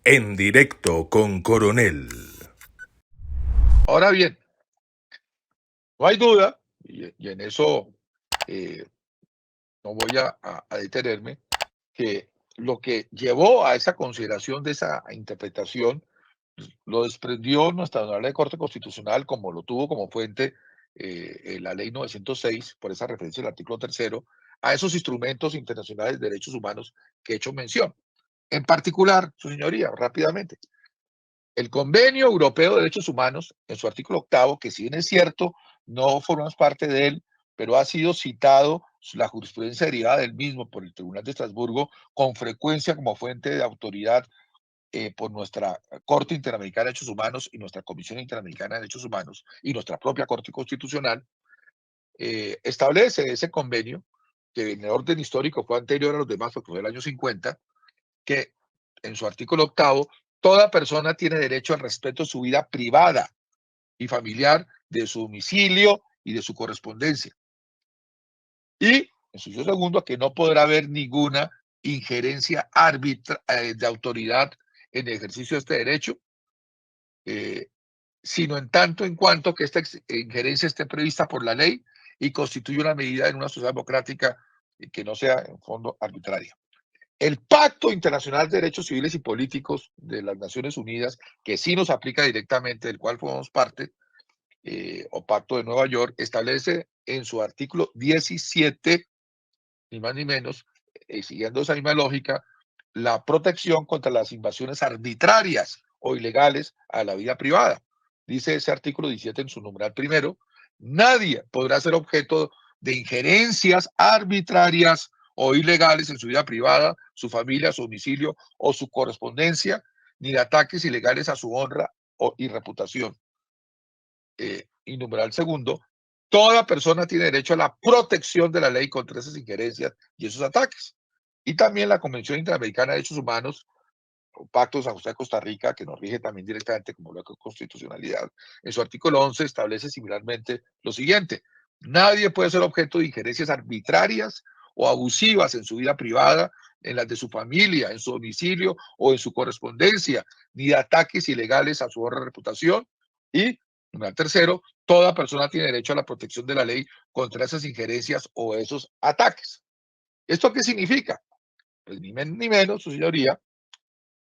En directo con Coronel. Ahora bien, no hay duda, y en eso eh, no voy a detenerme, que lo que llevó a esa consideración de esa interpretación lo desprendió nuestra Honorable Corte Constitucional, como lo tuvo como fuente la Ley 906, por esa referencia al artículo tercero, a esos instrumentos internacionales de derechos humanos que he hecho mención. En particular, su señoría, rápidamente, el Convenio Europeo de Derechos Humanos, en su artículo octavo, que si bien es cierto, no formamos parte de él, pero ha sido citado la jurisprudencia derivada del mismo por el Tribunal de Estrasburgo con frecuencia como fuente de autoridad por nuestra Corte Interamericana de Derechos Humanos y nuestra Comisión Interamericana de Derechos Humanos y nuestra propia Corte Constitucional, establece ese convenio, que en el orden histórico fue anterior a los demás, porque fue del año 50, que en su artículo octavo, toda persona tiene derecho al respeto de su vida privada y familiar, de su domicilio y de su correspondencia. Y en su segundo, a que no podrá haber ninguna injerencia de autoridad en el ejercicio de este derecho, eh, sino en tanto en cuanto que esta injerencia esté prevista por la ley y constituye una medida en una sociedad democrática que no sea en fondo arbitraria. El Pacto Internacional de Derechos Civiles y Políticos de las Naciones Unidas, que sí nos aplica directamente, del cual formamos parte, o Pacto de Nueva York, establece en su artículo 17, ni más ni menos, siguiendo esa misma lógica, la protección contra las invasiones arbitrarias o ilegales a la vida privada. Dice ese artículo 17 en su numeral primero, nadie podrá ser objeto de injerencias arbitrarias o ilegales en su vida privada, su familia, su domicilio o su correspondencia, ni de ataques ilegales a su honra y reputación. Y numeral segundo, toda persona tiene derecho a la protección de la ley contra esas injerencias y esos ataques. Y también la Convención Interamericana de Derechos Humanos, o Pacto de San José de Costa Rica, que nos rige también directamente como bloque de constitucionalidad, en su artículo 11 establece similarmente lo siguiente: nadie puede ser objeto de injerencias arbitrarias o abusivas en su vida privada, en las de su familia, en su domicilio o en su correspondencia, ni de ataques ilegales a su honra y reputación. Y, tercero, toda persona tiene derecho a la protección de la ley contra esas injerencias o esos ataques. ¿Esto qué significa? Pues ni menos ni menos, su señoría,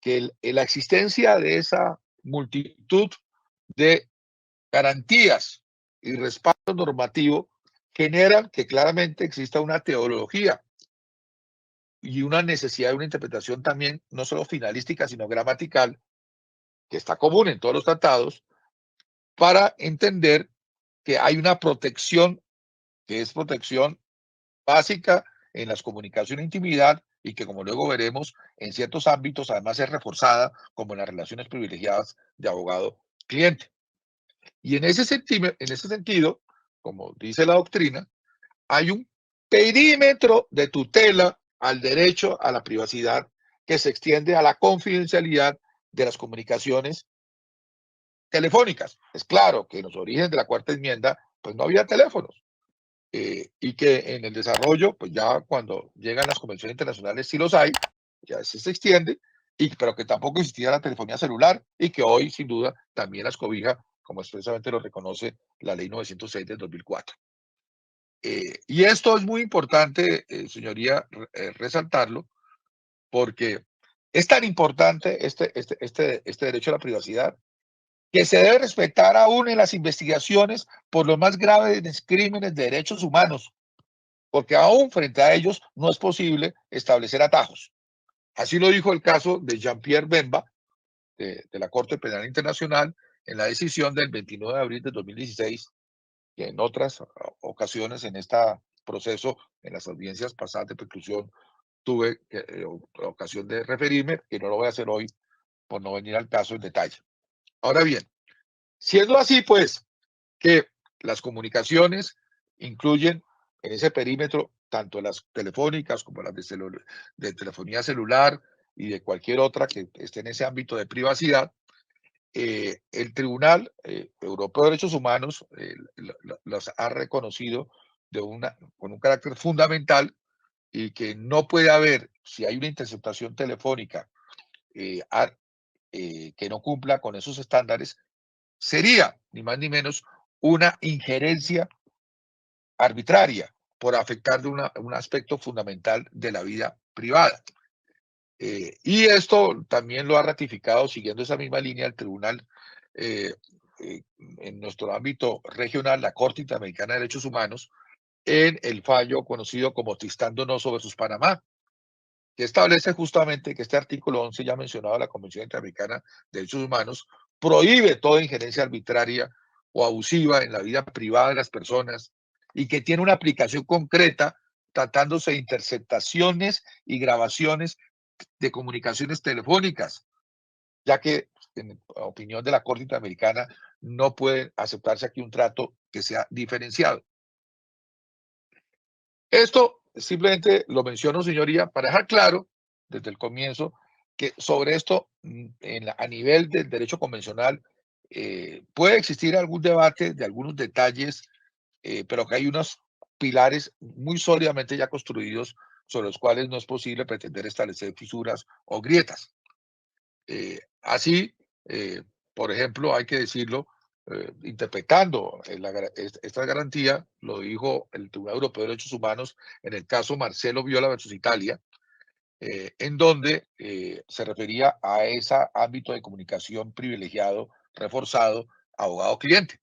que la existencia de esa multitud de garantías y respaldo normativo generan que claramente exista una teología y una necesidad de una interpretación también, no solo finalística, sino gramatical, que está común en todos los tratados, para entender que hay una protección, que es protección básica en las comunicaciones e intimidad, y que, como luego veremos, en ciertos ámbitos además es reforzada, como en las relaciones privilegiadas de abogado-cliente. Y en ese sentido, como dice la doctrina, hay un perímetro de tutela al derecho a la privacidad que se extiende a la confidencialidad de las comunicaciones telefónicas. Es claro que en los orígenes de la cuarta enmienda, pues no había teléfonos. Y que en el desarrollo, pues ya cuando llegan las convenciones internacionales sí los hay, ya se extiende, pero que tampoco existía la telefonía celular y que hoy sin duda también las cobija, como expresamente lo reconoce la ley 906 del 2004. Y esto es muy importante, señoría, resaltarlo, porque es tan importante este derecho a la privacidad, que se debe respetar aún en las investigaciones por los más graves crímenes de derechos humanos, porque aún frente a ellos no es posible establecer atajos. Así lo dijo el caso de Jean-Pierre Bemba, de la Corte Penal Internacional, en la decisión del 29 de abril de 2016, que en otras ocasiones en este proceso, en las audiencias pasadas de preclusión, tuve ocasión de referirme, que no lo voy a hacer hoy por no venir al caso en detalle. Ahora bien, siendo así, pues, que las comunicaciones incluyen en ese perímetro tanto las telefónicas como las de telefonía celular y de cualquier otra que esté en ese ámbito de privacidad, el Tribunal Europeo de Derechos Humanos los ha reconocido con un carácter fundamental, y que no puede haber, si hay una interceptación telefónica que no cumpla con esos estándares, sería ni más ni menos una injerencia arbitraria por afectar de un aspecto fundamental de la vida privada. Y esto también lo ha ratificado, siguiendo esa misma línea, el tribunal en nuestro ámbito regional, la Corte Interamericana de Derechos Humanos, en el fallo conocido como Tristán Donoso versus Panamá, que establece justamente que este artículo 11, ya mencionado de la Convención Interamericana de Derechos Humanos, prohíbe toda injerencia arbitraria o abusiva en la vida privada de las personas y que tiene una aplicación concreta tratándose de interceptaciones y grabaciones de comunicaciones telefónicas, ya que, en opinión de la Corte Interamericana, no puede aceptarse aquí un trato que sea diferenciado. Esto simplemente lo menciono, señoría, para dejar claro desde el comienzo que sobre esto, a nivel del derecho convencional, puede existir algún debate de algunos detalles, pero que hay unos pilares muy sólidamente ya construidos sobre los cuales no es posible pretender establecer fisuras o grietas. Así, por ejemplo, hay que decirlo, interpretando esta garantía, lo dijo el Tribunal Europeo de Derechos Humanos en el caso Marcelo Viola versus Italia, en donde se refería a ese ámbito de comunicación privilegiado, reforzado, abogado-cliente.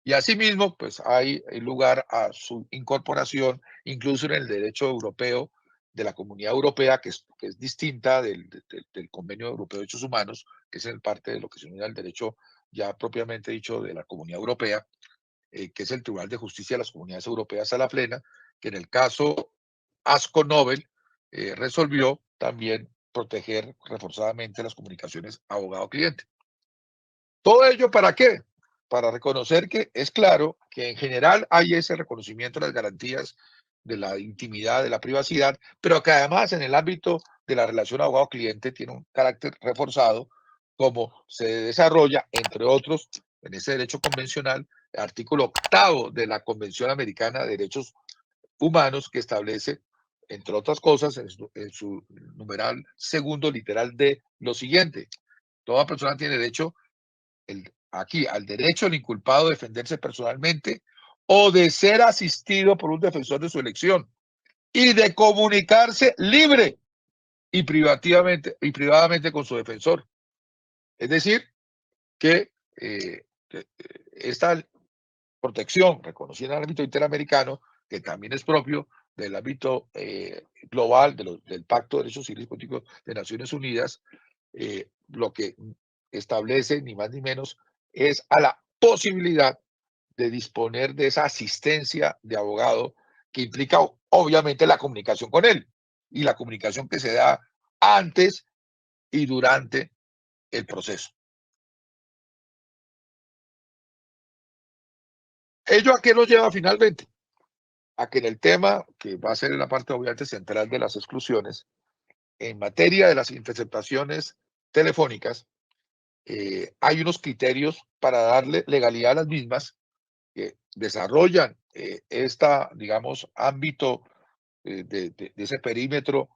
Y asimismo, pues hay lugar a su incorporación, incluso en el derecho europeo de la Comunidad Europea, que es distinta del Convenio Europeo de Derechos Humanos, que es en parte de lo que se denomina el derecho ya propiamente dicho de la Comunidad Europea, que es el Tribunal de Justicia de las Comunidades Europeas a la plena, que en el caso Asco Nobel resolvió también proteger reforzadamente las comunicaciones abogado-cliente. ¿Todo ello para qué? Para reconocer que es claro que en general hay ese reconocimiento de las garantías de la intimidad, de la privacidad, pero que además en el ámbito de la relación abogado-cliente tiene un carácter reforzado, como se desarrolla, entre otros, en ese derecho convencional, el artículo 8 de la Convención Americana de Derechos Humanos, que establece, entre otras cosas, en su numeral segundo literal de lo siguiente: toda persona tiene derecho aquí al derecho del inculpado de defenderse personalmente o de ser asistido por un defensor de su elección y de comunicarse libre y privadamente con su defensor. Es decir, que esta protección reconocida en el ámbito interamericano, que también es propio del ámbito global del Pacto de Derechos Civiles y Políticos de Naciones Unidas, lo que establece ni más ni menos es a la posibilidad de disponer de esa asistencia de abogado que implica obviamente la comunicación con él y la comunicación que se da antes y durante el proceso. ¿Ello a qué nos lleva finalmente? A que en el tema, que va a ser en la parte obviamente central de las exclusiones, en materia de las interceptaciones telefónicas, hay unos criterios para darle legalidad a las mismas que desarrollan digamos, ámbito de ese perímetro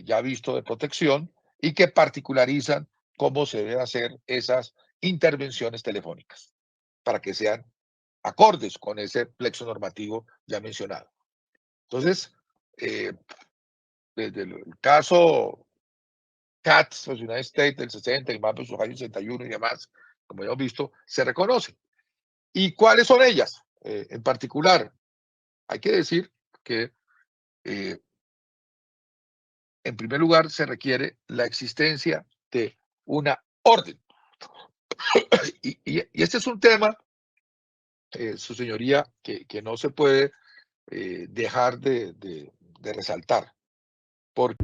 ya visto de protección y que particularizan cómo se deben hacer esas intervenciones telefónicas para que sean acordes con ese plexo normativo ya mencionado. Entonces, desde el caso CATS, los United States del 60 y más de sus años 61 y demás, como ya hemos visto, se reconoce. ¿Y cuáles son ellas? En particular, hay que decir que, en primer lugar, se requiere la existencia de una orden. Y este es un tema, su señoría, que no se puede dejar de resaltar. Porque